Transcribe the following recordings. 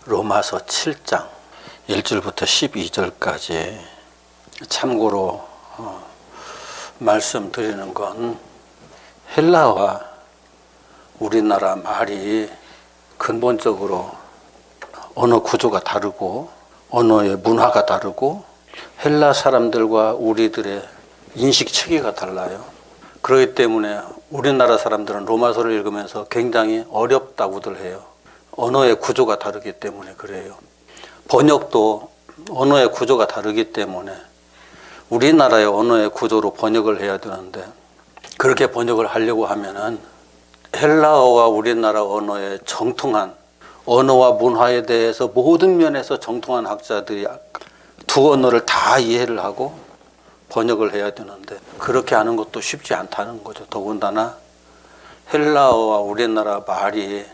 로마서 7장 1절부터 12절까지 참고로 말씀드리는 건 헬라와 우리나라 말이 근본적으로 언어 구조가 다르고 언어의 문화가 다르고 헬라 사람들과 우리들의 인식 체계가 달라요. 그렇기 때문에 우리나라 사람들은 로마서를 읽으면서 굉장히 어렵다고들 해요. 언어의 구조가 다르기 때문에 그래요. 번역도 언어의 구조가 다르기 때문에 우리나라의 언어의 구조로 번역을 해야 되는데 그렇게 번역을 하려고 하면은 헬라어와 우리나라 언어의 정통한 언어와 문화에 대해서 모든 면에서 정통한 학자들이 두 언어를 다 이해를 하고 번역을 해야 되는데 그렇게 하는 것도 쉽지 않다는 거죠. 더군다나 헬라어와 우리나라 말이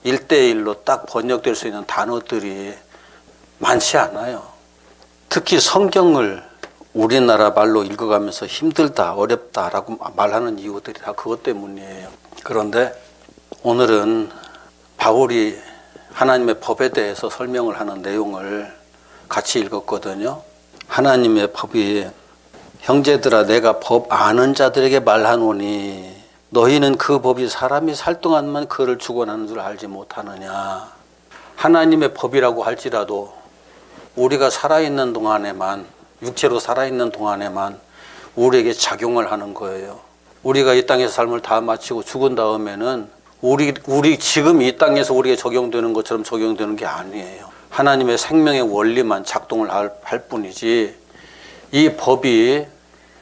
1대1로 딱 번역될 수 있는 단어들이 많지 않아요. 특히 성경을 우리나라 말로 읽어가면서 힘들다, 어렵다라고 말하는 이유들이 다 그것 때문이에요. 그런데 오늘은 바울이 하나님의 법에 대해서 설명을 하는 내용을 같이 읽었거든요. 하나님의 법이 형제들아 내가 법 아는 자들에게 말하노니 너희는 그 법이 사람이 살 동안만 그를 주관하는 줄 알지 못하느냐. 하나님의 법이라고 할지라도 우리가 살아있는 동안에만 육체로 살아있는 동안에만 우리에게 작용을 하는 거예요. 우리가 이 땅에서 삶을 다 마치고 죽은 다음에는 우리 지금 이 땅에서 우리에게 적용되는 것처럼 적용되는 게 아니에요. 하나님의 생명의 원리만 작동을 할 뿐이지 이 법이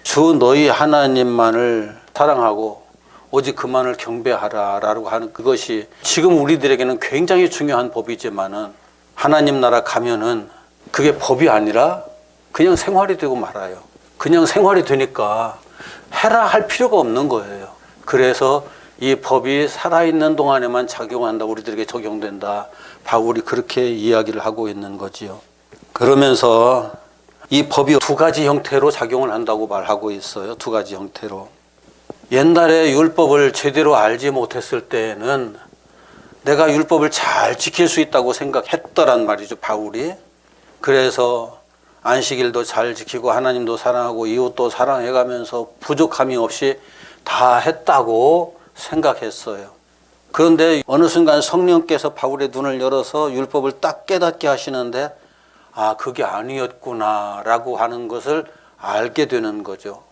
주 너희 하나님만을 사랑하고 오직 그만을 경배하라라고 하는 그것이 지금 우리들에게는 굉장히 중요한 법이지만은 하나님 나라 가면은 그게 법이 아니라 그냥 생활이 되고 말아요. 그냥 생활이 되니까 해라 할 필요가 없는 거예요. 그래서 이 법이 살아있는 동안에만 작용한다, 우리들에게 적용된다. 바울이 그렇게 이야기를 하고 있는 거지요. 그러면서 이 법이 두 가지 형태로 작용을 한다고 말하고 있어요. 두 가지 형태로. 옛날에 율법을 제대로 알지 못했을 때에는 내가 율법을 잘 지킬 수 있다고 생각했더란 말이죠, 바울이. 그래서 안식일도 잘 지키고 하나님도 사랑하고 이웃도 사랑해가면서 부족함이 없이 다 했다고 생각했어요. 그런데 어느 순간 성령께서 바울의 눈을 열어서 율법을 딱 깨닫게 하시는데 아, 그게 아니었구나 라고 하는 것을 알게 되는 거죠.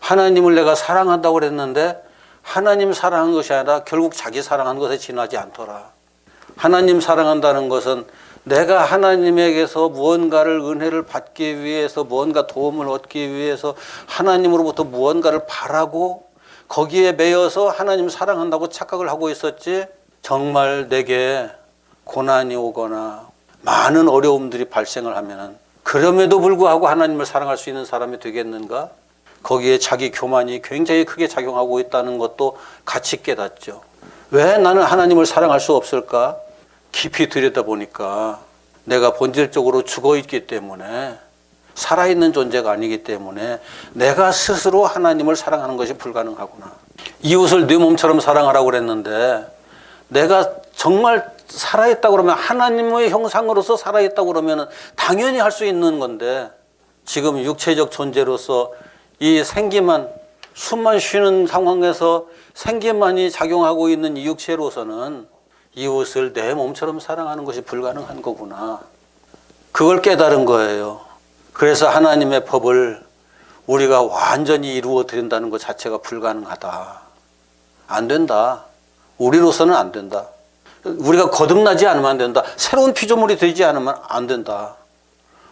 하나님을 내가 사랑한다고 그랬는데 하나님 사랑한 것이 아니라 결국 자기 사랑한 것에 지나지 않더라. 하나님 사랑한다는 것은 내가 하나님에게서 무언가를 은혜를 받기 위해서 무언가 도움을 얻기 위해서 하나님으로부터 무언가를 바라고 거기에 매여서 하나님 사랑한다고 착각을 하고 있었지 정말 내게 고난이 오거나 많은 어려움들이 발생을 하면은 그럼에도 불구하고 하나님을 사랑할 수 있는 사람이 되겠는가? 거기에 자기 교만이 굉장히 크게 작용하고 있다는 것도 같이 깨닫죠. 왜 나는 하나님을 사랑할 수 없을까? 깊이 들여다보니까 내가 본질적으로 죽어있기 때문에 살아있는 존재가 아니기 때문에 내가 스스로 하나님을 사랑하는 것이 불가능하구나. 이웃을 네 몸처럼 사랑하라고 그랬는데 내가 정말 살아있다고 그러면 하나님의 형상으로서 살아있다고 그러면 당연히 할 수 있는 건데 지금 육체적 존재로서 이 생기만 숨만 쉬는 상황에서 생기만이 작용하고 있는 이 육체로서는 이웃을 내 몸처럼 사랑하는 것이 불가능한 거구나. 그걸 깨달은 거예요. 그래서 하나님의 법을 우리가 완전히 이루어 드린다는 것 자체가 불가능하다. 안 된다. 우리로서는 안 된다. 우리가 거듭나지 않으면 안 된다. 새로운 피조물이 되지 않으면 안 된다.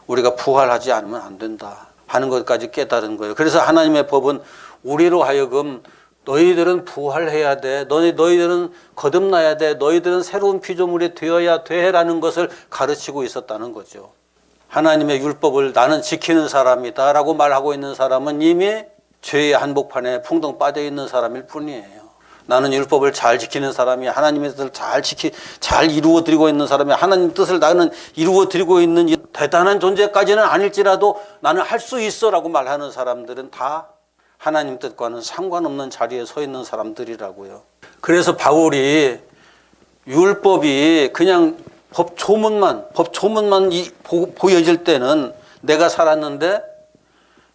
우리가 부활하지 않으면 안 된다 하는 것까지 깨달은 거예요. 그래서 하나님의 법은 우리로 하여금 너희들은 부활해야 돼. 너희들은 거듭나야 돼. 너희들은 새로운 피조물이 되어야 돼라는 것을 가르치고 있었다는 거죠. 하나님의 율법을 나는 지키는 사람이다 라고 말하고 있는 사람은 이미 죄의 한복판에 풍덩 빠져 있는 사람일 뿐이에요. 나는 율법을 잘 지키는 사람이 하나님의 뜻을 잘 이루어드리고 있는 사람이 하나님 뜻을 나는 이루어드리고 있는 이 대단한 존재까지는 아닐지라도 나는 할 수 있어 라고 말하는 사람들은 다 하나님 뜻과는 상관없는 자리에 서 있는 사람들이라고요. 그래서 바울이 율법이 그냥 법 조문만 보여질 때는 내가 살았는데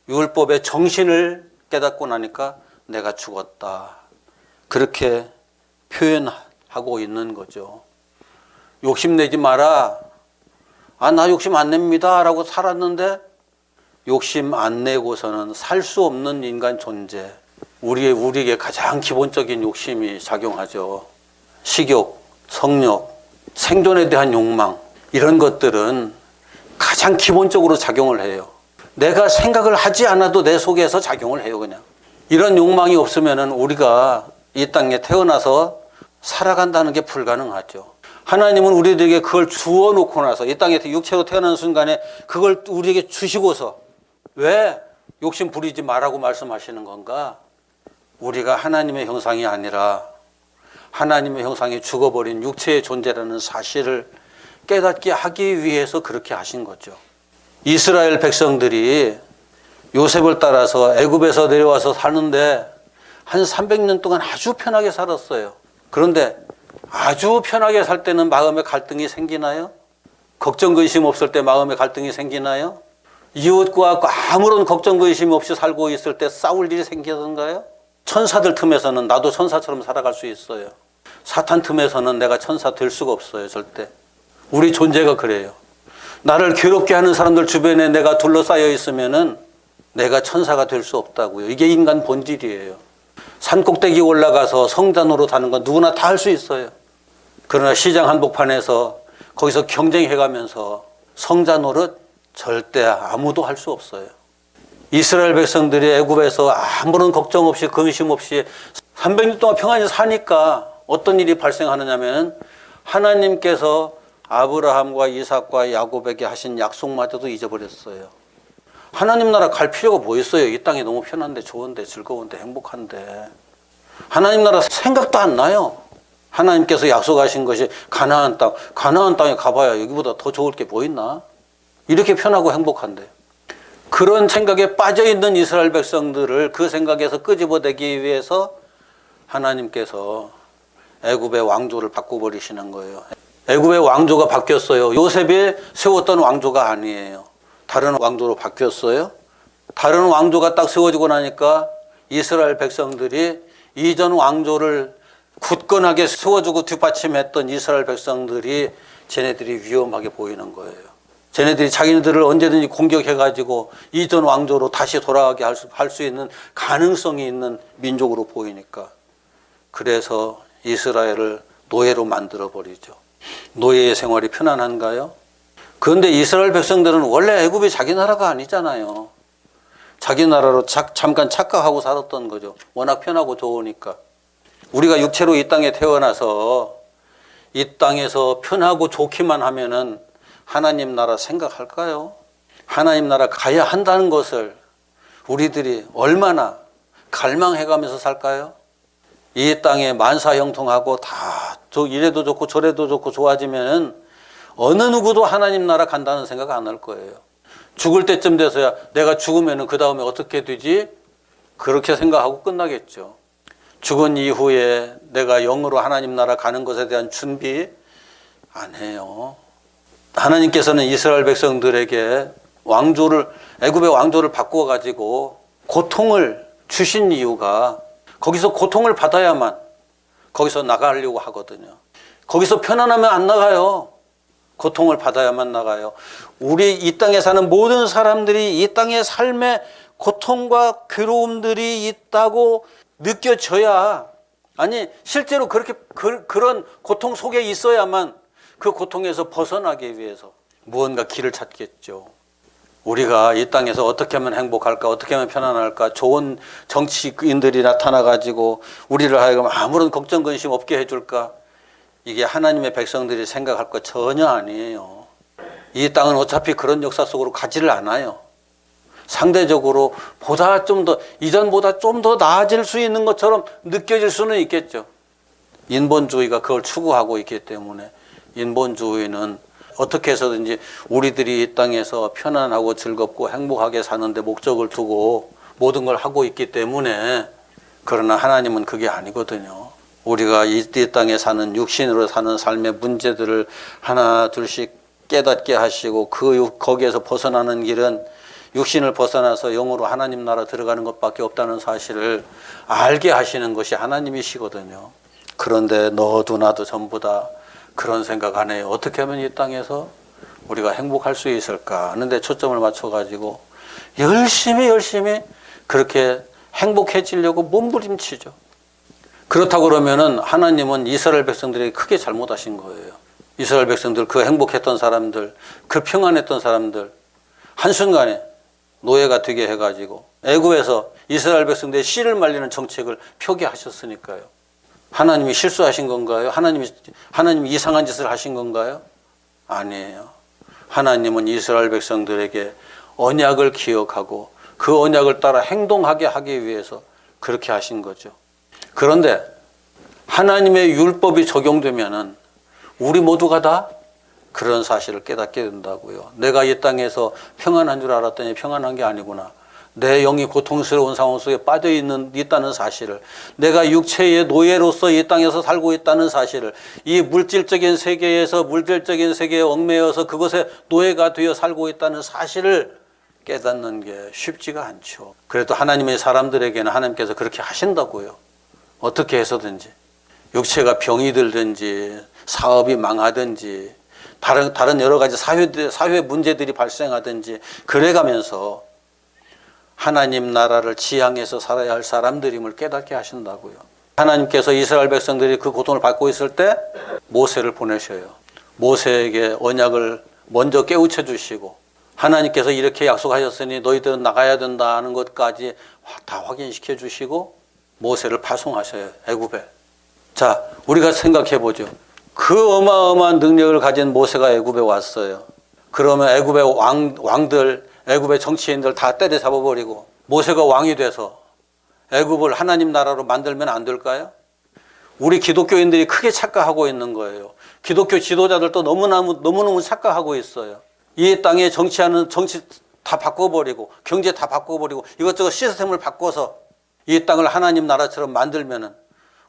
율법의 정신을 깨닫고 나니까 내가 죽었다. 그렇게 표현하고 있는 거죠. 욕심내지 마라. 나 욕심 안 냅니다. 라고 살았는데 욕심 안 내고서는 살 수 없는 인간 존재. 우리에게 가장 기본적인 욕심이 작용하죠. 식욕, 성욕, 생존에 대한 욕망, 이런 것들은 가장 기본적으로 작용을 해요. 내가 생각을 하지 않아도 내 속에서 작용을 해요, 그냥. 이런 욕망이 없으면 우리가 이 땅에 태어나서 살아간다는 게 불가능하죠. 하나님은 우리들에게 그걸 주어 놓고 나서 이 땅에 육체로 태어나는 순간에 그걸 우리에게 주시고서 왜 욕심 부리지 말라고 말씀하시는 건가? 우리가 하나님의 형상이 아니라 하나님의 형상이 죽어버린 육체의 존재라는 사실을 깨닫게 하기 위해서 그렇게 하신 거죠. 이스라엘 백성들이 요셉을 따라서 애굽에서 내려와서 사는데 한 300년 동안 아주 편하게 살았어요. 그런데 아주 편하게 살 때는 마음에 갈등이 생기나요? 걱정 근심 없을 때 마음에 갈등이 생기나요? 이웃과 아무런 걱정 근심 없이 살고 있을 때 싸울 일이 생기던가요? 천사들 틈에서는 나도 천사처럼 살아갈 수 있어요. 사탄 틈에서는 내가 천사 될 수가 없어요, 절대. 우리 존재가 그래요. 나를 괴롭게 하는 사람들 주변에 내가 둘러싸여 있으면은 내가 천사가 될 수 없다고요. 이게 인간 본질이에요. 산꼭대기 올라가서 성단으로 다는 건 누구나 다 할 수 있어요. 그러나 시장 한복판에서 거기서 경쟁해가면서 성자 노릇 절대 아무도 할 수 없어요. 이스라엘 백성들이 애굽에서 아무런 걱정 없이 근심 없이 300년 동안 평안히 사니까 어떤 일이 발생하느냐면 하나님께서 아브라함과 이삭과 야곱에게 하신 약속마저도 잊어버렸어요. 하나님 나라 갈 필요가 뭐 있어요? 이 땅이 너무 편한데 좋은데 즐거운데 행복한데. 하나님 나라 생각도 안 나요. 하나님께서 약속하신 것이 가나안 땅에 가봐야 여기보다 더 좋을 게 뭐 있나? 이렇게 편하고 행복한데. 그런 생각에 빠져있는 이스라엘 백성들을 그 생각에서 끄집어내기 위해서 하나님께서 애굽의 왕조를 바꿔버리시는 거예요. 애굽의 왕조가 바뀌었어요. 요셉이 세웠던 왕조가 아니에요. 다른 왕조로 바뀌었어요. 다른 왕조가 딱 세워지고 나니까 이스라엘 백성들이 이전 왕조를 굳건하게 세워주고 뒷받침했던 이스라엘 백성들이 쟤네들이 위험하게 보이는 거예요. 쟤네들이 자기네들을 언제든지 공격해가지고 이전 왕조로 다시 돌아가게 할 수 있는 가능성이 있는 민족으로 보이니까. 그래서 이스라엘을 노예로 만들어버리죠. 노예의 생활이 편안한가요? 그런데 이스라엘 백성들은 원래 애굽이 자기 나라가 아니잖아요. 자기 나라로 잠깐 착각하고 살았던 거죠. 워낙 편하고 좋으니까. 우리가 육체로 이 땅에 태어나서 이 땅에서 편하고 좋기만 하면은 하나님 나라 생각할까요? 하나님 나라 가야 한다는 것을 우리들이 얼마나 갈망해가면서 살까요? 이 땅에 만사형통하고 다 이래도 좋고 저래도 좋고 좋아지면 어느 누구도 하나님 나라 간다는 생각 안 할 거예요. 죽을 때쯤 돼서야 내가 죽으면 그 다음에 어떻게 되지? 그렇게 생각하고 끝나겠죠. 죽은 이후에 내가 영으로 하나님 나라 가는 것에 대한 준비 안 해요. 하나님께서는 이스라엘 백성들에게 애굽의 왕조를 바꾸어 가지고 고통을 주신 이유가 거기서 고통을 받아야만 거기서 나가려고 하거든요. 거기서 편안하면 안 나가요. 고통을 받아야만 나가요. 우리 이 땅에 사는 모든 사람들이 이 땅의 삶에 고통과 괴로움들이 있다고 느껴져야, 아니 실제로 그렇게 그런 고통 속에 있어야만 그 고통에서 벗어나기 위해서 무언가 길을 찾겠죠. 우리가 이 땅에서 어떻게 하면 행복할까, 어떻게 하면 편안할까, 좋은 정치인들이 나타나가지고 우리를 하여금 아무런 걱정 근심 없게 해줄까, 이게 하나님의 백성들이 생각할 것 전혀 아니에요. 이 땅은 어차피 그런 역사 속으로 가지를 않아요. 상대적으로 이전보다 좀 더 나아질 수 있는 것처럼 느껴질 수는 있겠죠. 인본주의가 그걸 추구하고 있기 때문에 인본주의는 어떻게 해서든지 우리들이 이 땅에서 편안하고 즐겁고 행복하게 사는데 목적을 두고 모든 걸 하고 있기 때문에, 그러나 하나님은 그게 아니거든요. 우리가 이 땅에 사는 육신으로 사는 삶의 문제들을 하나 둘씩 깨닫게 하시고 거기에서 벗어나는 길은 육신을 벗어나서 영으로 하나님 나라 들어가는 것밖에 없다는 사실을 알게 하시는 것이 하나님이시거든요. 그런데 너도 나도 전부 다 그런 생각 안 해요. 어떻게 하면 이 땅에서 우리가 행복할 수 있을까 하는데 초점을 맞춰가지고 열심히 그렇게 행복해지려고 몸부림치죠. 그렇다고 그러면은 하나님은 이스라엘 백성들에게 크게 잘못하신 거예요. 이스라엘 백성들, 그 행복했던 사람들, 그 평안했던 사람들 한순간에 노예가 되게 해가지고 애굽에서 이스라엘 백성들의 씨를 말리는 정책을 표기하셨으니까요. 하나님이 실수하신 건가요? 하나님이 이상한 짓을 하신 건가요? 아니에요. 하나님은 이스라엘 백성들에게 언약을 기억하고 그 언약을 따라 행동하게 하기 위해서 그렇게 하신 거죠. 그런데 하나님의 율법이 적용되면은 우리 모두가 다 그런 사실을 깨닫게 된다고요. 내가 이 땅에서 평안한 줄 알았더니 평안한 게 아니구나. 내 영이 고통스러운 상황 속에 있다는 사실을, 내가 육체의 노예로서 이 땅에서 살고 있다는 사실을, 이 물질적인 세계에 얽매여서 그것에 노예가 되어 살고 있다는 사실을 깨닫는 게 쉽지가 않죠. 그래도 하나님의 사람들에게는 하나님께서 그렇게 하신다고요. 어떻게 해서든지. 육체가 병이 들든지 사업이 망하든지 다른 여러 가지 사회 문제들이 발생하든지 그래가면서 하나님 나라를 지향해서 살아야 할 사람들임을 깨닫게 하신다고요. 하나님께서 이스라엘 백성들이 그 고통을 받고 있을 때 모세를 보내셔요. 모세에게 언약을 먼저 깨우쳐 주시고 하나님께서 이렇게 약속하셨으니 너희들은 나가야 된다는 것까지 다 확인시켜 주시고 모세를 파송하셔요. 애굽에. 자, 우리가 생각해 보죠. 그 어마어마한 능력을 가진 모세가 애굽에 왔어요. 그러면 애굽의 왕들, 애굽의 정치인들 다 때려잡아 버리고 모세가 왕이 돼서 애굽을 하나님 나라로 만들면 안 될까요? 우리 기독교인들이 크게 착각하고 있는 거예요. 기독교 지도자들도 너무너무 착각하고 있어요. 이 땅에 정치 다 바꿔버리고 경제 다 바꿔버리고 이것저것 시스템을 바꿔서 이 땅을 하나님 나라처럼 만들면은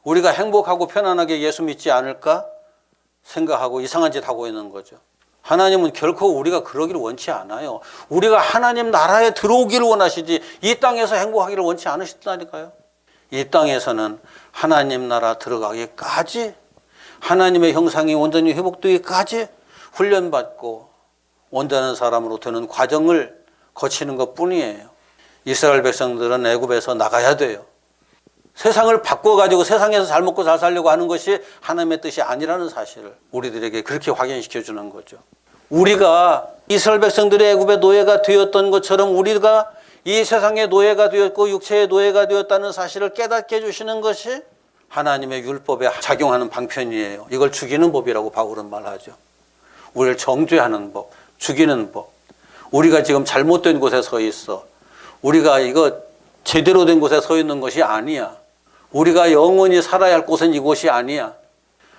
우리가 행복하고 편안하게 예수 믿지 않을까 생각하고 이상한 짓 하고 있는 거죠. 하나님은 결코 우리가 그러기를 원치 않아요. 우리가 하나님 나라에 들어오기를 원하시지 이 땅에서 행복하기를 원치 않으시다니까요. 이 땅에서는 하나님 나라 들어가기까지 하나님의 형상이 온전히 회복되기까지 훈련받고 온전한 사람으로 되는 과정을 거치는 것뿐이에요. 이스라엘 백성들은 애굽에서 나가야 돼요. 세상을 바꿔가지고 세상에서 잘 먹고 잘 살려고 하는 것이 하나님의 뜻이 아니라는 사실을 우리들에게 그렇게 확인시켜 주는 거죠. 우리가 이스라엘 백성들의 애굽의 노예가 되었던 것처럼 우리가 이 세상의 노예가 되었고 육체의 노예가 되었다는 사실을 깨닫게 해주시는 것이 하나님의 율법에 작용하는 방편이에요. 이걸 죽이는 법이라고 바울은 말하죠. 우리를 정죄하는 법, 죽이는 법. 우리가 지금 잘못된 곳에 서 있어. 우리가 이거 제대로 된 곳에 서 있는 것이 아니야. 우리가 영원히 살아야 할 곳은 이곳이 아니야.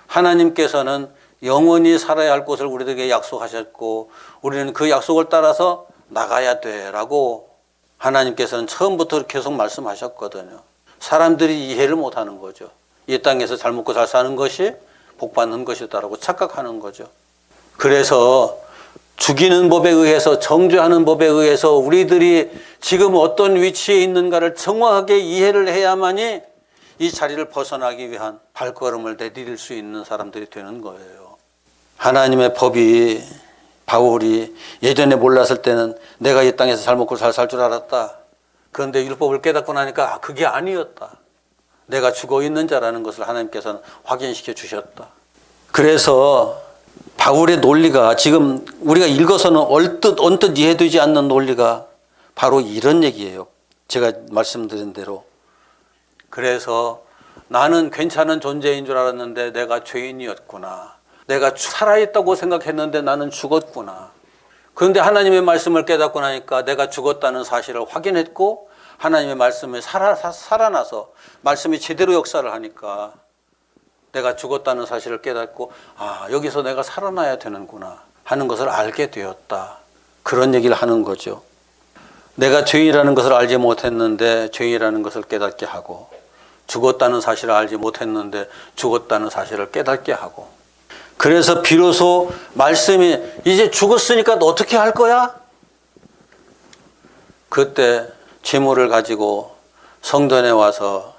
하나님께서는 영원히 살아야 할 곳을 우리들에게 약속하셨고 우리는 그 약속을 따라서 나가야 돼라고 하나님께서는 처음부터 계속 말씀하셨거든요. 사람들이 이해를 못하는 거죠. 이 땅에서 잘 먹고 잘 사는 것이 복받는 것이다라고 착각하는 거죠. 그래서 죽이는 법에 의해서 정죄하는 법에 의해서 우리들이 지금 어떤 위치에 있는가를 정확하게 이해를 해야만이 이 자리를 벗어나기 위한 발걸음을 내디딜 수 있는 사람들이 되는 거예요. 하나님의 법이 바울이 예전에 몰랐을 때는 내가 이 땅에서 잘 먹고 잘 살 줄 알았다. 그런데 율법을 깨닫고 나니까 그게 아니었다. 내가 죽어 있는 자라는 것을 하나님께서는 확인시켜 주셨다. 그래서 바울의 논리가 지금 우리가 읽어서는 언뜻 이해되지 않는 논리가 바로 이런 얘기예요. 제가 말씀드린 대로. 그래서 나는 괜찮은 존재인 줄 알았는데 내가 죄인이었구나. 내가 살아있다고 생각했는데 나는 죽었구나. 그런데 하나님의 말씀을 깨닫고 나니까 내가 죽었다는 사실을 확인했고 하나님의 말씀에 살아나서 말씀이 제대로 역사를 하니까 내가 죽었다는 사실을 깨닫고 여기서 내가 살아나야 되는구나 하는 것을 알게 되었다. 그런 얘기를 하는 거죠. 내가 죄인이라는 것을 알지 못했는데 죄인이라는 것을 깨닫게 하고 죽었다는 사실을 알지 못했는데 죽었다는 사실을 깨닫게 하고, 그래서 비로소 말씀이 이제 죽었으니까 너 어떻게 할 거야? 그때 제물을 가지고 성전에 와서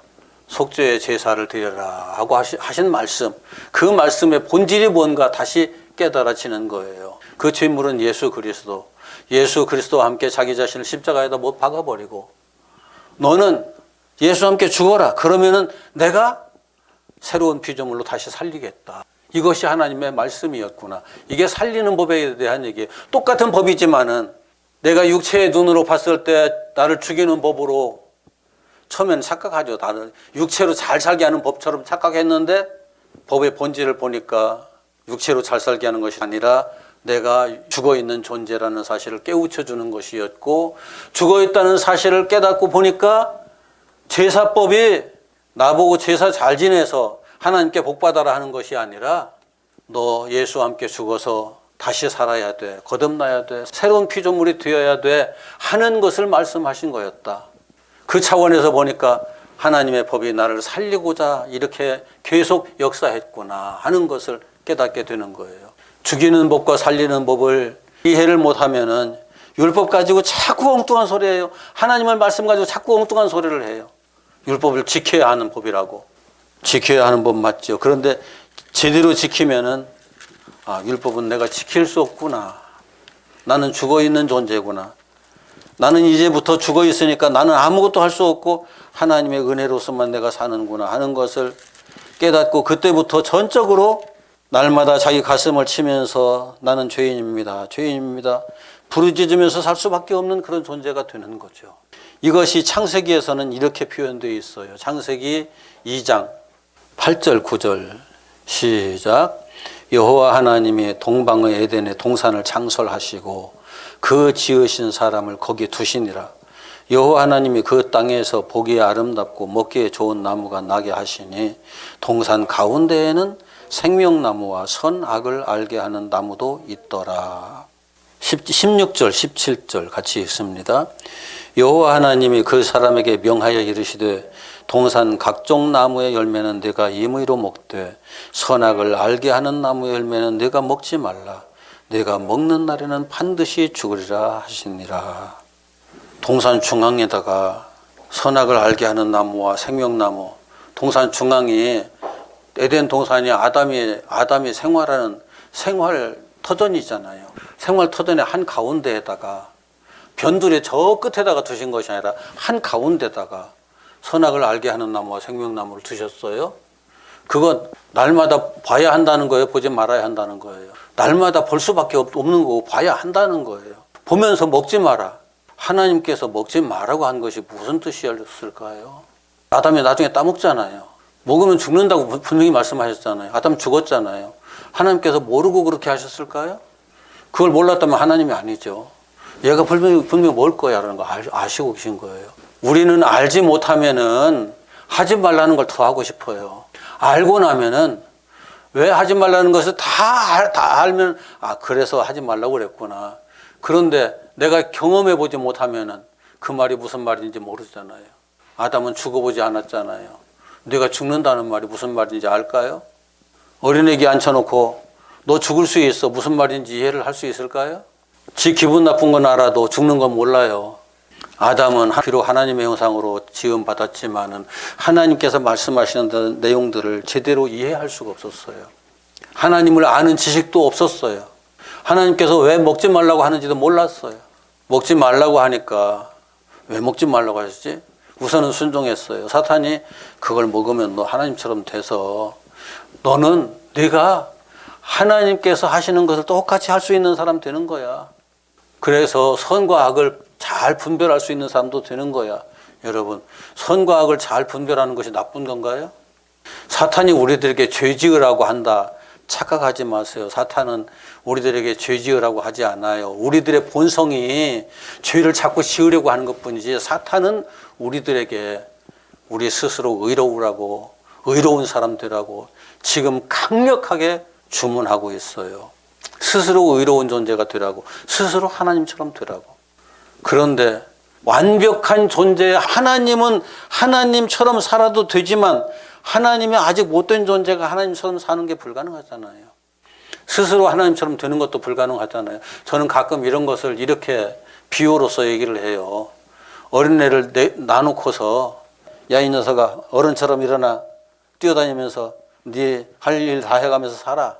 속죄의 제사를 드려라 하고 하신 말씀, 그 말씀의 본질이 뭔가 다시 깨달아지는 거예요. 그 제물은 예수 그리스도와 함께 자기 자신을 십자가에다 못 박아버리고, 너는 예수와 함께 죽어라. 그러면은 내가 새로운 피조물로 다시 살리겠다. 이것이 하나님의 말씀이었구나. 이게 살리는 법에 대한 얘기예요. 똑같은 법이지만은 내가 육체의 눈으로 봤을 때 나를 죽이는 법으로 처음에는 착각하죠. 나는 육체로 잘 살게 하는 법처럼 착각했는데, 법의 본질을 보니까 육체로 잘 살게 하는 것이 아니라 내가 죽어있는 존재라는 사실을 깨우쳐 주는 것이었고, 죽어있다는 사실을 깨닫고 보니까 제사법이 나보고 제사 잘 지내서 하나님께 복받아라 하는 것이 아니라 너 예수와 함께 죽어서 다시 살아야 돼, 거듭나야 돼, 새로운 피조물이 되어야 돼 하는 것을 말씀하신 거였다. 그 차원에서 보니까 하나님의 법이 나를 살리고자 이렇게 계속 역사했구나 하는 것을 깨닫게 되는 거예요. 죽이는 법과 살리는 법을 이해를 못하면은 율법 가지고 자꾸 엉뚱한 소리예요. 하나님의 말씀 가지고 자꾸 엉뚱한 소리를 해요. 율법을 지켜야 하는 법이라고. 지켜야 하는 법 맞죠. 그런데 제대로 지키면은 율법은 내가 지킬 수 없구나. 나는 죽어있는 존재구나. 나는 이제부터 죽어있으니까 나는 아무것도 할 수 없고 하나님의 은혜로서만 내가 사는구나 하는 것을 깨닫고, 그때부터 전적으로 날마다 자기 가슴을 치면서 나는 죄인입니다. 부르짖으면서 살 수밖에 없는 그런 존재가 되는 거죠. 이것이 창세기에서는 이렇게 표현되어 있어요. 창세기 2장 8절 9절 시작. 여호와 하나님이 동방의 에덴에 동산을 창설하시고 그 지으신 사람을 거기 두시니라. 여호와 하나님이 그 땅에서 보기에 아름답고 먹기에 좋은 나무가 나게 하시니 동산 가운데에는 생명나무와 선악을 알게 하는 나무도 있더라. 16절 17절 같이 읽습니다. 여호와 하나님이 그 사람에게 명하여 이르시되 동산 각종 나무의 열매는 네가 임의로 먹되 선악을 알게 하는 나무의 열매는 네가 먹지 말라. 네가 먹는 날에는 반드시 죽으리라 하시니라. 동산 중앙에다가 선악을 알게 하는 나무와 생명나무, 동산 중앙이 에덴 동산이 아담이 생활하는 생활 터전이잖아요. 생활 터전의 한 가운데에다가 변두리 저 끝에다가 두신 것이 아니라 한 가운데다가 선악을 알게 하는 나무와 생명나무를 두셨어요. 그건 날마다 봐야 한다는 거예요? 보지 말아야 한다는 거예요? 날마다 볼 수밖에 없는 거고 봐야 한다는 거예요. 보면서 먹지 마라. 하나님께서 먹지 말라고 한 것이 무슨 뜻이었을까요? 아담이 나중에 따먹잖아요. 먹으면 죽는다고 분명히 말씀하셨잖아요. 아담 죽었잖아요. 하나님께서 모르고 그렇게 하셨을까요? 그걸 몰랐다면 하나님이 아니죠. 얘가 분명히 먹을 거야 라는 거 아시고 계신 거예요. 우리는 알지 못하면은 하지 말라는 걸 더 하고 싶어요. 알고 나면은 왜 하지 말라는 것을 다 알면 그래서 하지 말라고 그랬구나. 그런데 내가 경험해 보지 못하면은 그 말이 무슨 말인지 모르잖아요. 아담은 죽어보지 않았잖아요. 내가 죽는다는 말이 무슨 말인지 알까요? 어린애기 앉혀놓고 너 죽을 수 있어 무슨 말인지 이해를 할 수 있을까요? 지 기분 나쁜 건 알아도 죽는 건 몰라요. 아담은 비록 하나님의 형상으로 지음 받았지만은 하나님께서 말씀하시는 내용들을 제대로 이해할 수가 없었어요. 하나님을 아는 지식도 없었어요. 하나님께서 왜 먹지 말라고 하는지도 몰랐어요. 먹지 말라고 하니까 왜 먹지 말라고 하셨지? 우선은 순종했어요. 사탄이 그걸 먹으면 너 하나님처럼 돼서 너는 네가 하나님께서 하시는 것을 똑같이 할 수 있는 사람 되는 거야. 그래서 선과 악을 잘 분별할 수 있는 사람도 되는 거야. 여러분, 선과 악을 잘 분별하는 것이 나쁜 건가요? 사탄이 우리들에게 죄 지으라고 한다. 착각하지 마세요. 사탄은 우리들에게 죄 지으라고 하지 않아요. 우리들의 본성이 죄를 자꾸 지으려고 하는 것뿐이지, 사탄은 우리들에게 우리 스스로 의로우라고, 의로운 사람 되라고 지금 강력하게 주문하고 있어요. 스스로 의로운 존재가 되라고, 스스로 하나님처럼 되라고. 그런데 완벽한 존재, 하나님은 하나님처럼 살아도 되지만 하나님이 아직 못된 존재가 하나님처럼 사는 게 불가능하잖아요. 스스로 하나님처럼 되는 것도 불가능하잖아요. 저는 가끔 이런 것을 이렇게 비유로서 얘기를 해요. 어린애를 놔놓고서 야, 이 녀석아, 어른처럼 일어나 뛰어다니면서 네 할 일 다 해가면서 살아.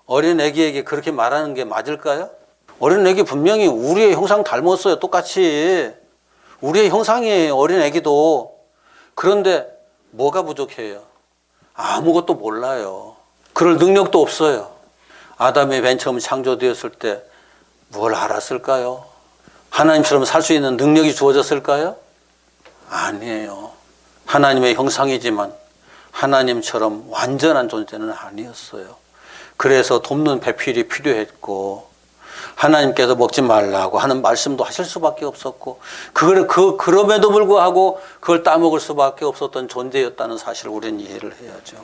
어린애기에게 그렇게 말하는 게 맞을까요? 어린애기 분명히 우리의 형상 닮았어요. 똑같이. 우리의 형상이에요. 어린애기도. 그런데 뭐가 부족해요? 아무것도 몰라요. 그럴 능력도 없어요. 아담이 맨 처음 창조되었을 때 뭘 알았을까요? 하나님처럼 살 수 있는 능력이 주어졌을까요? 아니에요. 하나님의 형상이지만 하나님처럼 완전한 존재는 아니었어요. 그래서 돕는 배필이 필요했고 하나님께서 먹지 말라고 하는 말씀도 하실 수밖에 없었고 그럼에도 불구하고 그걸 따먹을 수밖에 없었던 존재였다는 사실을 우리는 이해를 해야죠.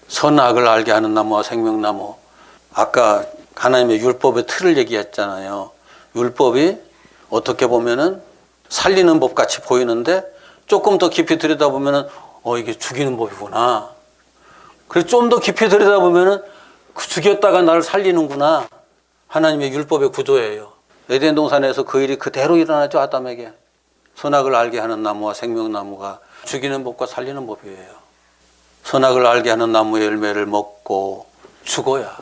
선악을 알게 하는 나무와 생명나무, 아까 하나님의 율법의 틀을 얘기했잖아요. 율법이 어떻게 보면은 살리는 법 같이 보이는데 조금 더 깊이 들여다보면은 이게 죽이는 법이구나. 그래서 좀 더 깊이 들여다보면은 죽였다가 나를 살리는구나. 하나님의 율법의 구조예요. 에덴 동산에서 그 일이 그대로 일어나죠. 아담에게. 선악을 알게 하는 나무와 생명나무가 죽이는 법과 살리는 법이에요. 선악을 알게 하는 나무의 열매를 먹고 죽어야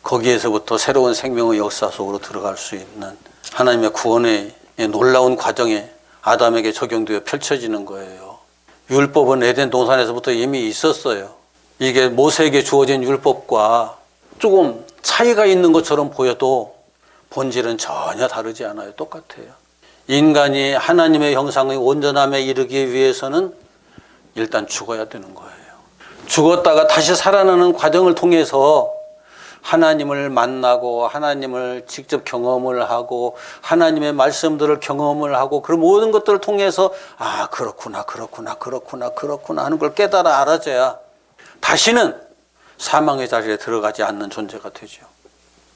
거기에서부터 새로운 생명의 역사 속으로 들어갈 수 있는 하나님의 구원의 놀라운 과정에 아담에게 적용되어 펼쳐지는 거예요. 율법은 에덴 동산에서부터 이미 있었어요. 이게 모세에게 주어진 율법과 조금 차이가 있는 것처럼 보여도 본질은 전혀 다르지 않아요. 똑같아요. 인간이 하나님의 형상의 온전함에 이르기 위해서는 일단 죽어야 되는 거예요. 죽었다가 다시 살아나는 과정을 통해서 하나님을 만나고 하나님을 직접 경험을 하고 하나님의 말씀들을 경험을 하고 그런 모든 것들을 통해서 그렇구나 하는 걸 깨달아 알아줘야 다시는 사망의 자리에 들어가지 않는 존재가 되죠.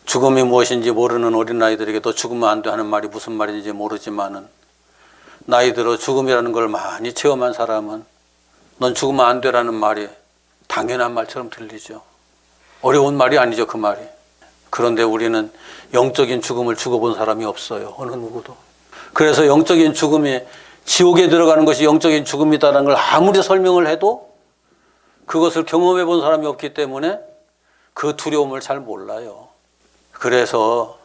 죽음이 무엇인지 모르는 어린아이들에게 너 죽으면 안 돼 하는 말이 무슨 말인지 모르지만은 나이 들어 죽음이라는 걸 많이 체험한 사람은 넌 죽으면 안 돼라는 말이 당연한 말처럼 들리죠. 어려운 말이 아니죠, 그 말이. 그런데 우리는 영적인 죽음을 죽어본 사람이 없어요. 어느 누구도. 그래서 영적인 죽음이 지옥에 들어가는 것이 영적인 죽음이다라는 걸 아무리 설명을 해도 그것을 경험해 본 사람이 없기 때문에 그 두려움을 잘 몰라요. 그래서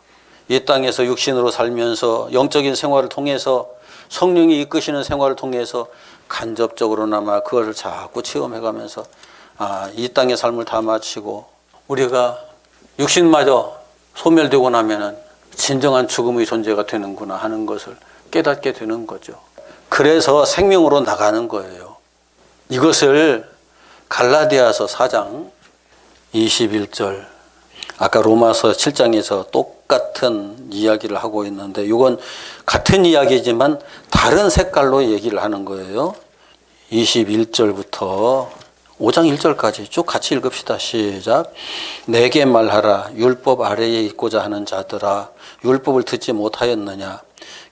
이 땅에서 육신으로 살면서 영적인 생활을 통해서 성령이 이끄시는 생활을 통해서 간접적으로나마 그것을 자꾸 체험해가면서 이 땅의 삶을 다 마치고 우리가 육신마저 소멸되고 나면은 진정한 죽음의 존재가 되는구나 하는 것을 깨닫게 되는 거죠. 그래서 생명으로 나가는 거예요. 이것을 갈라디아서 4장 21절, 아까 로마서 7장에서 똑같은 이야기를 하고 있는데 이건 같은 이야기지만 다른 색깔로 얘기를 하는 거예요. 21절부터 5장 1절까지 쭉 같이 읽읍시다. 시작. 내게 말하라. 율법 아래에 있고자 하는 자들아, 율법을 듣지 못하였느냐.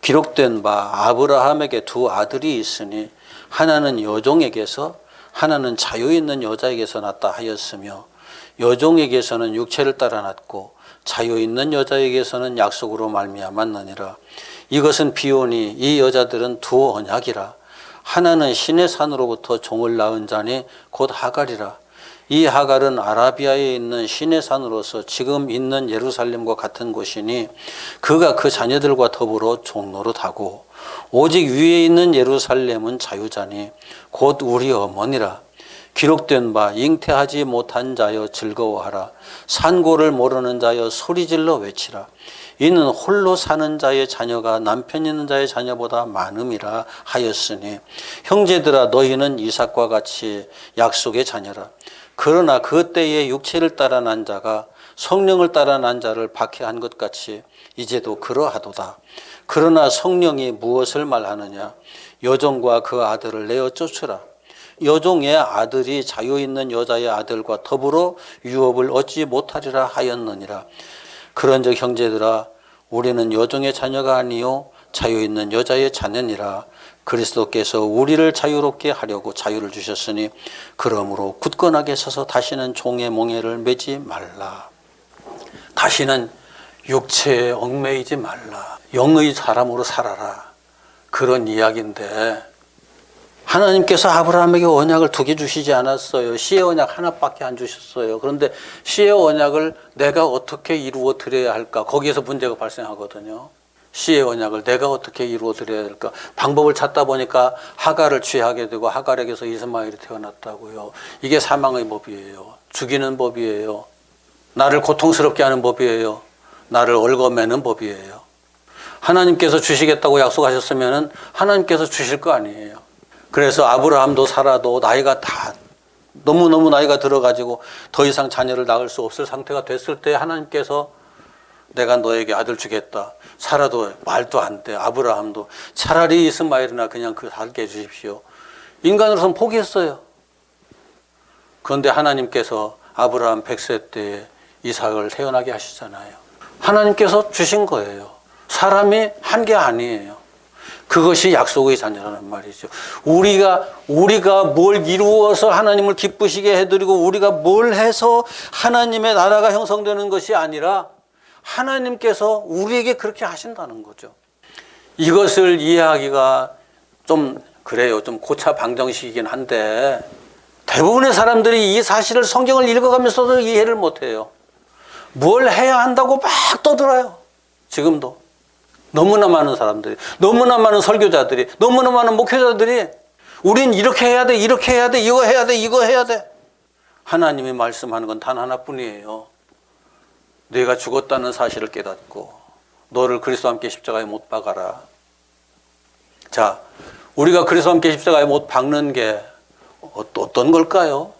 기록된 바 아브라함에게 두 아들이 있으니 하나는 여종에게서 하나는 자유 있는 여자에게서 났다 하였으며 여종에게서는 육체를 따라 났고 자유 있는 여자에게서는 약속으로 말미암았느니라. 이것은 비오니 이 여자들은 두 언약이라. 하나는 신의 산으로부터 종을 낳은 자니 곧 하갈이라. 이 하갈은 아라비아에 있는 신의 산으로서 지금 있는 예루살렘과 같은 곳이니 그가 그 자녀들과 더불어 종노릇하고 오직 위에 있는 예루살렘은 자유자니 곧 우리 어머니라. 기록된 바 잉태하지 못한 자여 즐거워하라. 산고를 모르는 자여 소리질러 외치라. 이는 홀로 사는 자의 자녀가 남편 있는 자의 자녀보다 많음이라 하였으니 형제들아 너희는 이삭과 같이 약속의 자녀라. 그러나 그 때에 육체를 따라 난 자가 성령을 따라 난 자를 박해한 것 같이 이제도 그러하도다. 그러나 성령이 무엇을 말하느냐. 여종과 그 아들을 내어 쫓으라. 여종의 아들이 자유 있는 여자의 아들과 더불어 유업을 얻지 못하리라 하였느니라. 그런즉 형제들아 우리는 여종의 자녀가 아니요 자유 있는 여자의 자녀니라. 그리스도께서 우리를 자유롭게 하려고 자유를 주셨으니 그러므로 굳건하게 서서 다시는 종의 몽해를 매지 말라. 다시는 육체에 얽매이지 말라. 영의 사람으로 살아라. 그런 이야기인데 하나님께서 아브라함에게 언약을 2개 주시지 않았어요. 씨의 언약 하나밖에 안 주셨어요. 그런데 씨의 언약을 내가 어떻게 이루어 드려야 할까? 거기에서 문제가 발생하거든요. 씨의 언약을 내가 어떻게 이루어 드려야 할까? 방법을 찾다 보니까 하갈을 취하게 되고 하갈에게서 이스마엘이 태어났다고요. 이게 사망의 법이에요. 죽이는 법이에요. 나를 고통스럽게 하는 법이에요. 나를 얽어매는 법이에요. 하나님께서 주시겠다고 약속하셨으면 하나님께서 주실 거 아니에요. 그래서 아브라함도 사라도 나이가 다 너무너무 나이가 들어가지고 더 이상 자녀를 낳을 수 없을 상태가 됐을 때 하나님께서 내가 너에게 아들 주겠다. 사라도 말도 안 돼. 아브라함도 차라리 이스마엘이나 그냥 살게 해주십시오. 인간으로서는 포기했어요. 그런데 하나님께서 아브라함 100세 때에 이삭을 태어나게 하시잖아요. 하나님께서 주신 거예요. 사람이 한 게 아니에요. 그것이 약속의 자녀라는 말이죠. 우리가 뭘 이루어서 하나님을 기쁘시게 해드리고 우리가 뭘 해서 하나님의 나라가 형성되는 것이 아니라 하나님께서 우리에게 그렇게 하신다는 거죠. 이것을 이해하기가 좀 그래요. 좀 고차 방정식이긴 한데 대부분의 사람들이 이 사실을 성경을 읽어가면서도 이해를 못해요. 뭘 해야 한다고 막 떠들어요. 지금도. 너무나 많은 사람들이, 너무나 많은 설교자들이, 너무나 많은 목회자들이 우린 이렇게 해야 돼, 이렇게 해야 돼, 이거 해야 돼, 이거 해야 돼. 하나님이 말씀하는 건 단 하나뿐이에요. 네가 죽었다는 사실을 깨닫고 너를 그리스도와 함께 십자가에 못 박아라. 자, 우리가 그리스도와 함께 십자가에 못 박는 게 어떤 걸까요?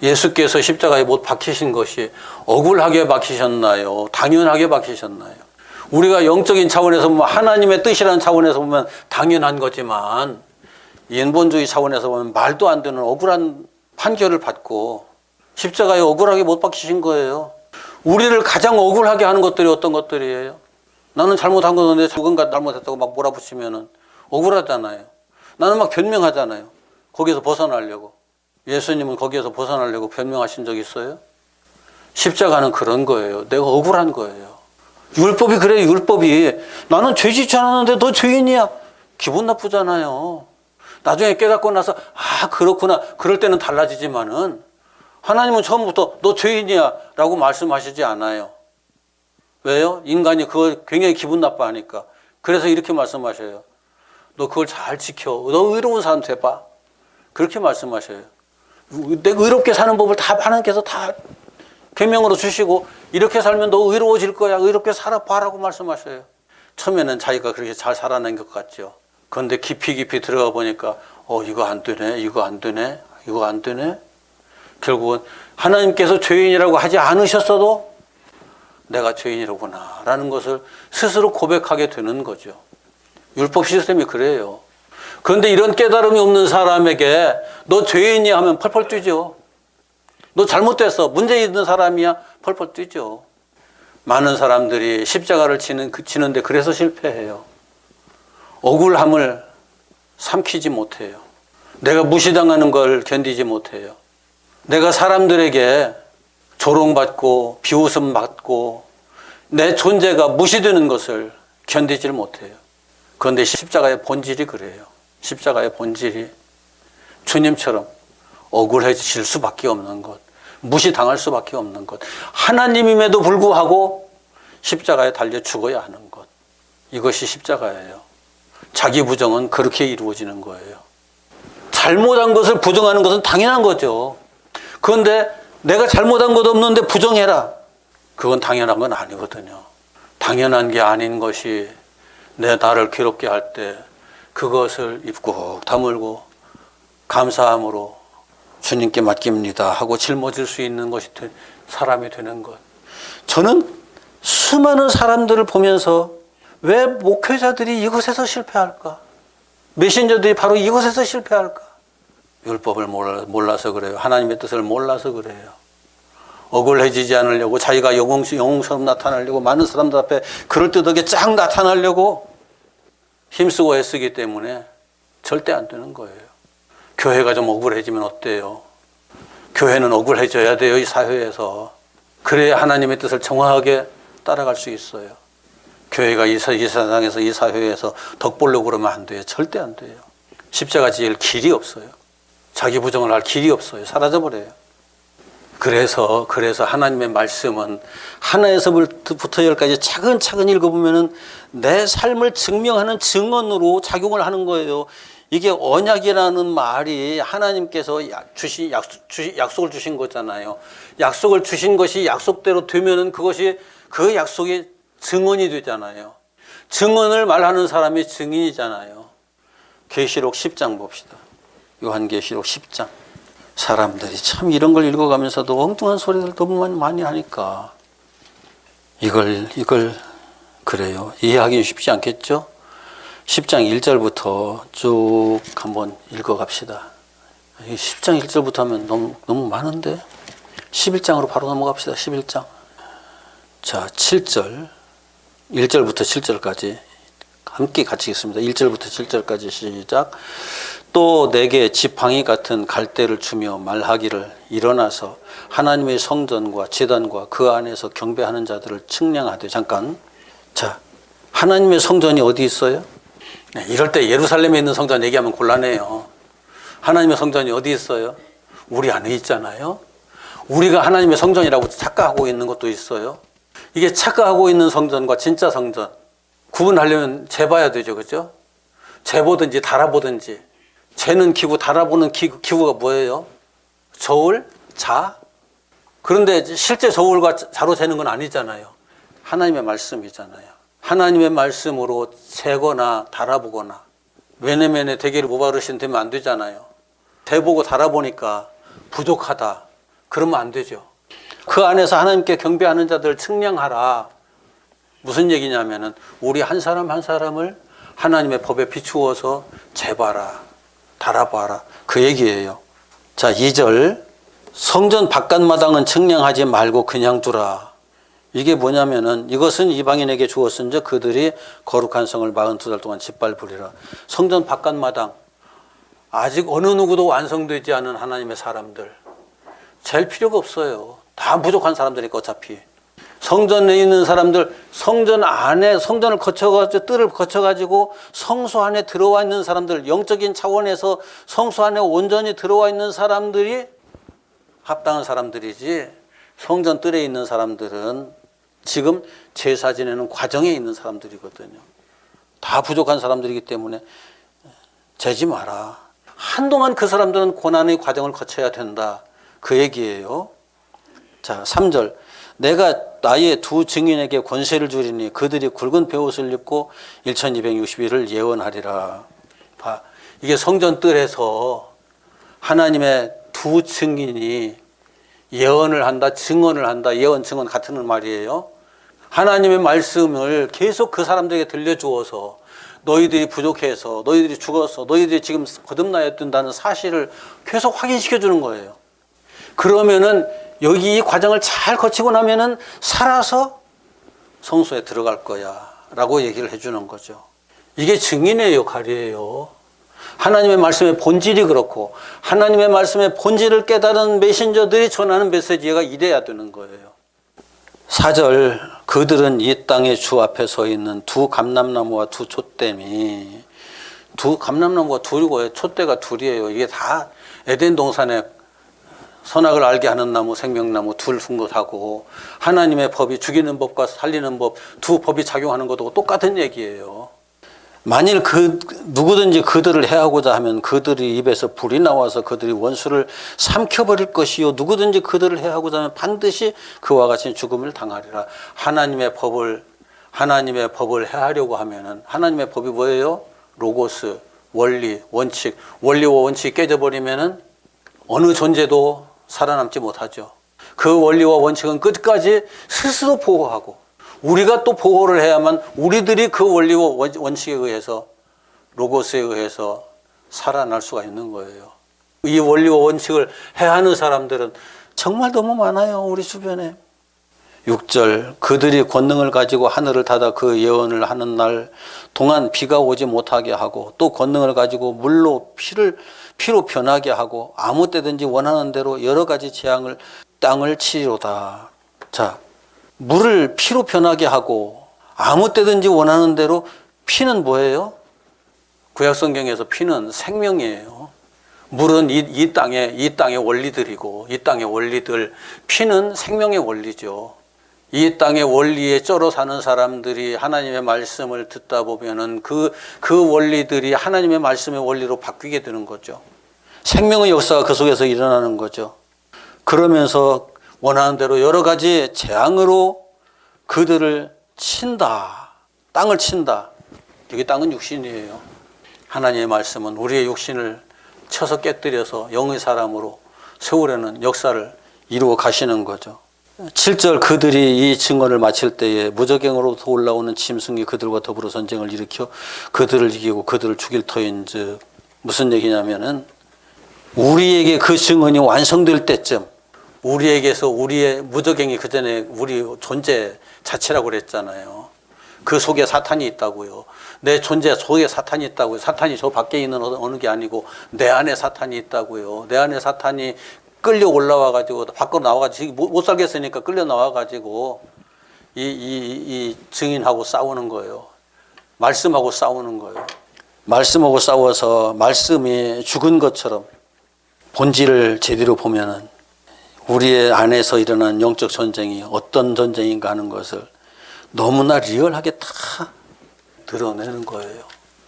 예수께서 십자가에 못 박히신 것이 억울하게 박히셨나요? 당연하게 박히셨나요? 우리가 영적인 차원에서 보면 하나님의 뜻이라는 차원에서 보면 당연한 거지만 인본주의 차원에서 보면 말도 안 되는 억울한 판결을 받고 십자가에 억울하게 못 박히신 거예요. 우리를 가장 억울하게 하는 것들이 어떤 것들이에요? 나는 잘못한 건데 누군가 잘못했다고 막 몰아붙이면 억울하잖아요. 나는 막 변명하잖아요. 거기서 벗어나려고. 예수님은 거기에서 벗어나려고 변명하신 적 있어요? 십자가는 그런 거예요. 내가 억울한 거예요. 율법이 그래요. 율법이 나는 죄 짓지 않았는데 너 죄인이야. 기분 나쁘잖아요. 나중에 깨닫고 나서 그렇구나. 그럴 때는 달라지지만은 하나님은 처음부터 너 죄인이야 라고 말씀하시지 않아요. 왜요? 인간이 그걸 굉장히 기분 나빠하니까. 그래서 이렇게 말씀하셔요. 너 그걸 잘 지켜. 너 의로운 삶 돼봐. 그렇게 말씀하셔요. 내가 의롭게 사는 법을 다 하나님께서 다 계명으로 주시고 이렇게 살면 너 의로워질 거야. 의롭게 살아봐라고 말씀하셔요. 처음에는 자기가 그렇게 잘 살아낸 것 같죠. 그런데 깊이 들어가 보니까 이거 안 되네. 이거 안 되네. 이거 안 되네. 결국은 하나님께서 죄인이라고 하지 않으셨어도 내가 죄인이로구나 라는 것을 스스로 고백하게 되는 거죠. 율법 시스템이 그래요. 그런데 이런 깨달음이 없는 사람에게 너 죄인이야 하면 펄펄 뛰죠. 너 잘못됐어. 문제 있는 사람이야. 펄펄 뛰죠. 많은 사람들이 십자가를 지는데 그래서 실패해요. 억울함을 삼키지 못해요. 내가 무시당하는 걸 견디지 못해요. 내가 사람들에게 조롱받고 비웃음 받고 내 존재가 무시되는 것을 견디질 못해요. 그런데 십자가의 본질이 그래요. 십자가의 본질이 주님처럼 억울해질 수밖에 없는 것, 무시당할 수밖에 없는 것, 하나님임에도 불구하고 십자가에 달려 죽어야 하는 것, 이것이 십자가예요. 자기 부정은 그렇게 이루어지는 거예요. 잘못한 것을 부정하는 것은 당연한 거죠. 그런데 내가 잘못한 것도 없는데 부정해라. 그건 당연한 건 아니거든요. 당연한 게 아닌 것이 나를 괴롭게 할 때 그것을 입고 다물고 감사함으로 주님께 맡깁니다 하고 짊어질 수 있는 것이 사람이 되는 것. 저는 수많은 사람들을 보면서 왜 목회자들이 이것에서 실패할까? 메신저들이 바로 이것에서 실패할까? 율법을 몰라서 그래요. 하나님의 뜻을 몰라서 그래요. 억울해지지 않으려고 자기가 영웅처럼 나타나려고 많은 사람들 앞에 그럴듯하게 쫙 나타나려고 힘쓰고 애쓰기 때문에 절대 안 되는 거예요. 교회가 좀 억울해지면 어때요? 교회는 억울해져야 돼요, 이 사회에서. 그래야 하나님의 뜻을 정확하게 따라갈 수 있어요. 교회가 이 세상에서, 이 사회에서 덕 보려고 그러면 안 돼요. 절대 안 돼요. 십자가 지을 길이 없어요. 자기 부정을 할 길이 없어요. 사라져버려요. 그래서 하나님의 말씀은 하나에서부터 열까지 차근차근 읽어보면은 내 삶을 증명하는 증언으로 작용을 하는 거예요. 이게 언약이라는 말이 하나님께서 약속을 주신 거잖아요. 약속을 주신 것이 약속대로 되면은 그것이 그 약속이 증언이 되잖아요. 증언을 말하는 사람이 증인이잖아요. 계시록 10장 봅시다. 요한계시록 10장. 사람들이 참 이런 걸 읽어가면서도 엉뚱한 소리를 너무 많이 하니까 이걸 그래요. 이해하기 쉽지 않겠죠? 10장 1절부터 쭉 한번 읽어갑시다. 10장 1절부터 하면 너무 많은데 11장으로 바로 넘어갑시다. 11장. 자, 7절 1절부터 7절까지 함께 같이 읽습니다. 1절부터 7절까지 시작. 또 내게 지팡이 같은 갈대를 주며 말하기를 일어나서 하나님의 성전과 제단과 그 안에서 경배하는 자들을 측량하되. 잠깐. 자, 하나님의 성전이 어디 있어요? 네, 이럴 때 예루살렘에 있는 성전 얘기하면 곤란해요. 하나님의 성전이 어디 있어요? 우리 안에 있잖아요. 우리가 하나님의 성전이라고 착각하고 있는 것도 있어요. 이게 착각하고 있는 성전과 진짜 성전 구분하려면 재봐야 되죠. 그죠? 재보든지 달아보든지. 재는 기구, 달아보는 기구가 뭐예요? 저울, 자. 그런데 실제 저울과 자로 재는 건 아니잖아요. 하나님의 말씀이잖아요. 하나님의 말씀으로 재거나 달아보거나 외내면에 대기를 모바르신 되면 안 되잖아요. 재보고 달아보니까 부족하다. 그러면 안 되죠. 그 안에서 하나님께 경배하는 자들을 측량하라. 무슨 얘기냐면은 우리 한 사람 한 사람을 하나님의 법에 비추어서 재봐라. 달아봐라. 그 얘기예요. 자, 2절. 성전 바깥마당은 측량하지 말고 그냥 두라. 이게 뭐냐면은 이것은 이방인에게 주었은즉 그들이 거룩한 성을 42달 동안 짓밟으리라. 성전 바깥마당. 아직 어느 누구도 완성되지 않은 하나님의 사람들. 잴 필요가 없어요. 다 부족한 사람들이니까 어차피. 성전에 있는 사람들, 성전 안에, 성전을 거쳐가지고, 뜰을 거쳐가지고 성소 안에 들어와 있는 사람들, 영적인 차원에서 성소 안에 온전히 들어와 있는 사람들이 합당한 사람들이지, 성전 뜰에 있는 사람들은 지금 제사 지내는 과정에 있는 사람들이거든요. 다 부족한 사람들이기 때문에 재지 마라. 한동안 그 사람들은 고난의 과정을 거쳐야 된다. 그 얘기예요. 자, 3절. 내가 나의 두 증인에게 권세를 주리니 그들이 굵은 베옷을 입고 1260일을 예언하리라. 봐, 이게 성전 뜰에서 하나님의 두 증인이 예언을 한다, 증언을 한다. 예언, 증언 같은 말이에요. 하나님의 말씀을 계속 그 사람들에게 들려주어서 너희들이 부족해서, 너희들이 죽어서, 너희들이 지금 거듭나야 된다는 사실을 계속 확인시켜 주는 거예요. 그러면은 여기 이 과정을 잘 거치고 나면은 살아서 성소에 들어갈 거야 라고 얘기를 해주는 거죠. 이게 증인의 역할이에요. 하나님의 말씀의 본질이 그렇고 하나님의 말씀의 본질을 깨달은 메신저들이 전하는 메시지가 이래야 되는 거예요. 4절. 그들은 이 땅의 주 앞에 서 있는 두 감람나무와 두 촛대미. 두 감람나무가 둘이고 촛대가 둘이에요. 이게 다 에덴 동산에 선악을 알게 하는 나무, 생명나무 둘 숭고하고 하나님의 법이 죽이는 법과 살리는 법 두 법이 작용하는 것도 똑같은 얘기예요. 만일 누구든지 그들을 해하고자 하면 그들이 입에서 불이 나와서 그들이 원수를 삼켜버릴 것이요 누구든지 그들을 해하고자 하면 반드시 그와 같이 죽음을 당하리라. 하나님의 법을 해하려고 하면은 하나님의 법이 뭐예요? 로고스, 원리, 원칙. 원리와 원칙이 깨져버리면은 어느 존재도 살아남지 못하죠. 그 원리와 원칙은 끝까지 스스로 보호하고 우리가 또 보호를 해야만 우리들이 그 원리와 원칙에 의해서 로고스에 의해서 살아날 수가 있는 거예요. 이 원리와 원칙을 해하는 사람들은 정말 너무 많아요. 우리 주변에. 6절 그들이 권능을 가지고 하늘을 닫아 그 예언을 하는 날 동안 비가 오지 못하게 하고 또 권능을 가지고 물로 피로 변하게 하고 아무 때든지 원하는 대로 여러 가지 재앙을 땅을 치리로다. 자, 물을 피로 변하게 하고 아무 때든지 원하는 대로. 피는 뭐예요? 구약 성경에서 피는 생명이에요. 물은 이 땅의 원리들이고 이 땅의 원리들, 피는 생명의 원리죠. 이 땅의 원리에 쩔어 사는 사람들이 하나님의 말씀을 듣다 보면은 그 원리들이 하나님의 말씀의 원리로 바뀌게 되는 거죠. 생명의 역사가 그 속에서 일어나는 거죠. 그러면서 원하는 대로 여러 가지 재앙으로 그들을 친다. 땅을 친다. 여기 땅은 육신이에요. 하나님의 말씀은 우리의 육신을 쳐서 깨뜨려서 영의 사람으로 세우려는 역사를 이루어 가시는 거죠. 7절 그들이 이 증언을 마칠 때에 무저갱으로부터 올라오는 짐승이 그들과 더불어 전쟁을 일으켜 그들을 이기고 그들을 죽일 터인즉 무슨 얘기냐면은 우리에게 그 증언이 완성될 때쯤 우리에게서 우리의 무저갱이 그전에 우리 존재 자체라고 그랬잖아요. 그 속에 사탄이 있다고요. 내 존재 속에 사탄이 있다고요. 사탄이 저 밖에 있는 어느 게 아니고 내 안에 사탄이 있다고요. 내 안에 사탄이 끌려 올라와가지고 밖으로 나와가지고 못 살겠으니까 끌려 나와가지고 이 증인하고 싸우는 거예요. 말씀하고 싸우는 거예요. 말씀하고 싸워서 말씀이 죽은 것처럼 본질을 제대로 보면은 우리의 안에서 일어난 영적 전쟁이 어떤 전쟁인가 하는 것을 너무나 리얼하게 다 드러내는 거예요.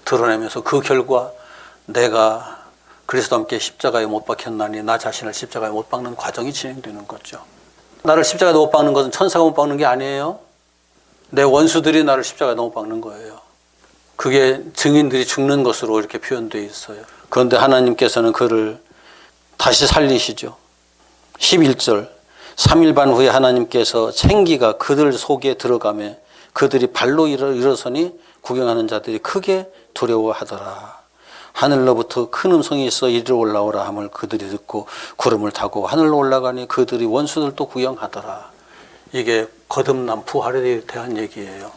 드러내면서 그 결과 내가 그리스도와 함께 십자가에 못 박혔나니 나 자신을 십자가에 못 박는 과정이 진행되는 거죠. 나를 십자가에 못 박는 것은 천사가 못 박는 게 아니에요. 내 원수들이 나를 십자가에 못 박는 거예요. 그게 증인들이 죽는 것으로 이렇게 표현되어 있어요. 그런데 하나님께서는 그를 다시 살리시죠. 11절 3일 반 후에 하나님께서 생기가 그들 속에 들어가매 그들이 발로 일어서니 구경하는 자들이 크게 두려워하더라. 하늘로부터 큰 음성이 있어 이리로 올라오라 함을 그들이 듣고 구름을 타고 하늘로 올라가니 그들이 원수들도 구경하더라. 이게 거듭난 부활에 대한 얘기예요.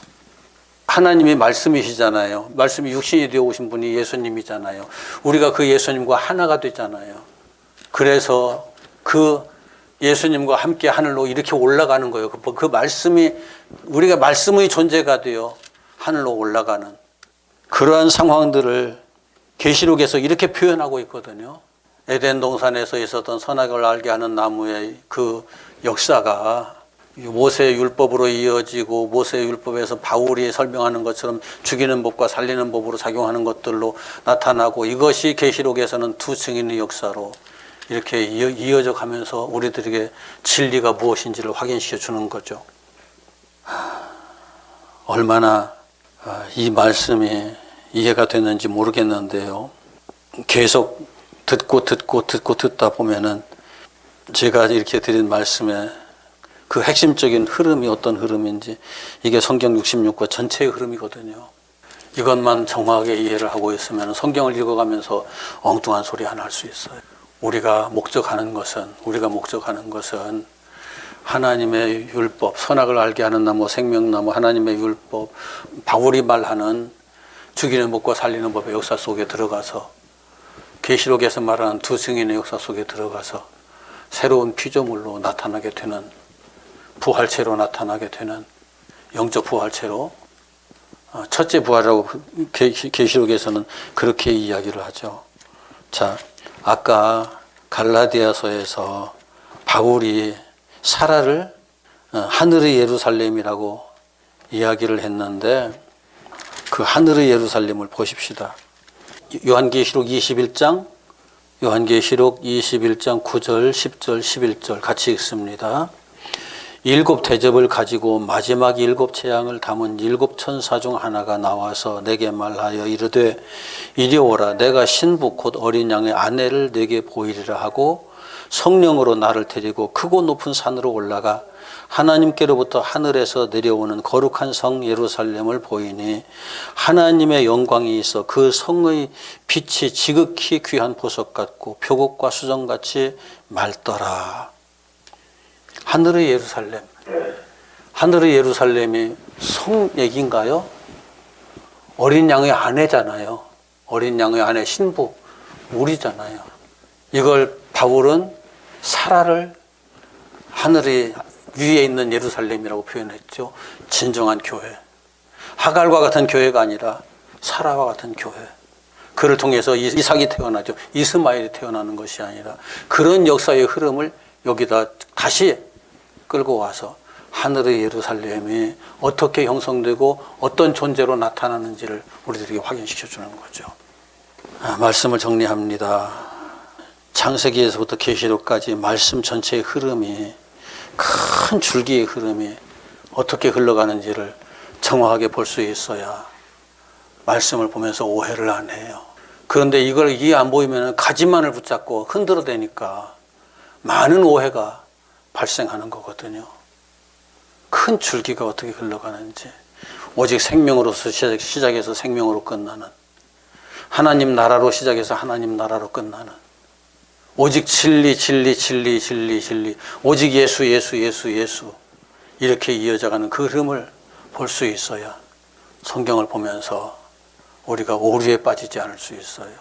하나님의 말씀이시잖아요. 말씀이 육신이 되어 오신 분이 예수님이잖아요. 우리가 그 예수님과 하나가 되잖아요. 그래서 그 예수님과 함께 하늘로 이렇게 올라가는 거예요. 그 말씀이 우리가 말씀의 존재가 되어 하늘로 올라가는 그러한 상황들을 계시록에서 이렇게 표현하고 있거든요. 에덴 동산에서 있었던 선악을 알게 하는 나무의 그 역사가 모세의 율법으로 이어지고 모세의 율법에서 바울이 설명하는 것처럼 죽이는 법과 살리는 법으로 작용하는 것들로 나타나고 이것이 계시록에서는 두 증인의 역사로 이렇게 이어져 가면서 우리들에게 진리가 무엇인지를 확인시켜 주는 거죠. 얼마나 이 말씀이 이해가 되는지 모르겠는데요. 계속 듣다 보면은 제가 이렇게 드린 말씀에 그 핵심적인 흐름이 어떤 흐름인지 이게 성경 66과 전체의 흐름이거든요. 이것만 정확하게 이해를 하고 있으면 성경을 읽어가면서 엉뚱한 소리 하나 할 수 있어요. 우리가 목적하는 것은 하나님의 율법, 선악을 알게 하는 나무, 생명나무, 하나님의 율법, 바울이 말하는 죽이는 법과 살리는 법의 역사 속에 들어가서 계시록에서 말하는 두 증인의 역사 속에 들어가서 새로운 피조물로 나타나게 되는 부활체로 나타나게 되는 영적 부활체로 첫째 부활이라고 계시록에서는 그렇게 이야기를 하죠. 자, 아까 갈라디아서에서 바울이 사라를 하늘의 예루살렘이라고 이야기를 했는데 그 하늘의 예루살렘을 보십시다. 요한계시록 21장 9절, 10절, 11절 같이 읽습니다. 일곱 대접을 가지고 마지막 일곱 재앙을 담은 일곱 천사 중 하나가 나와서 내게 말하여 이르되 이리 오라. 내가 신부 곧 어린 양의 아내를 내게 보이리라 하고 성령으로 나를 데리고 크고 높은 산으로 올라가 하나님께로부터 하늘에서 내려오는 거룩한 성 예루살렘을 보이니 하나님의 영광이 있어 그 성의 빛이 지극히 귀한 보석 같고 표곡과 수정같이 맑더라. 하늘의 예루살렘. 하늘의 예루살렘이 성 얘기인가요? 어린 양의 아내잖아요. 어린 양의 아내 신부 우리잖아요. 이걸 바울은 사라를 하늘의 위에 있는 예루살렘이라고 표현했죠. 진정한 교회. 하갈과 같은 교회가 아니라 사라와 같은 교회. 그를 통해서 이삭이 태어나죠. 이스마엘이 태어나는 것이 아니라 그런 역사의 흐름을 여기다 다시 끌고 와서 하늘의 예루살렘이 어떻게 형성되고 어떤 존재로 나타나는지를 우리들에게 확인시켜 주는 거죠. 말씀을 정리합니다. 창세기에서부터 계시록까지 말씀 전체의 흐름이, 큰 줄기의 흐름이 어떻게 흘러가는지를 정확하게 볼 수 있어야 말씀을 보면서 오해를 안 해요. 그런데 이걸 이해 안 보이면 가지만을 붙잡고 흔들어대니까 많은 오해가 발생하는 거거든요. 큰 줄기가 어떻게 흘러가는지, 오직 생명으로서 시작해서 생명으로 끝나는, 하나님 나라로 시작해서 하나님 나라로 끝나는, 오직 진리, 오직 예수 이렇게 이어져가는 그 흐름을 볼 수 있어야 성경을 보면서 우리가 오류에 빠지지 않을 수 있어요.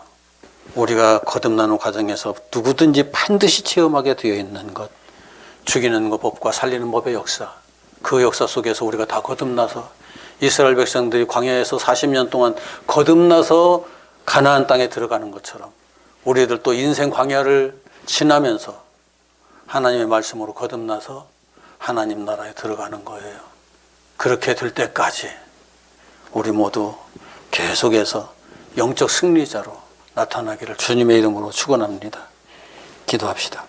우리가 거듭나는 과정에서 누구든지 반드시 체험하게 되어 있는 것, 죽이는 법과 살리는 법의 역사, 그 역사 속에서 우리가 다 거듭나서 이스라엘 백성들이 광야에서 40년 동안 거듭나서 가나안 땅에 들어가는 것처럼 우리들도 인생 광야를 지나면서 하나님의 말씀으로 거듭나서 하나님 나라에 들어가는 거예요. 그렇게 될 때까지 우리 모두 계속해서 영적 승리자로 나타나기를 주님의 이름으로 축원합니다. 기도합시다.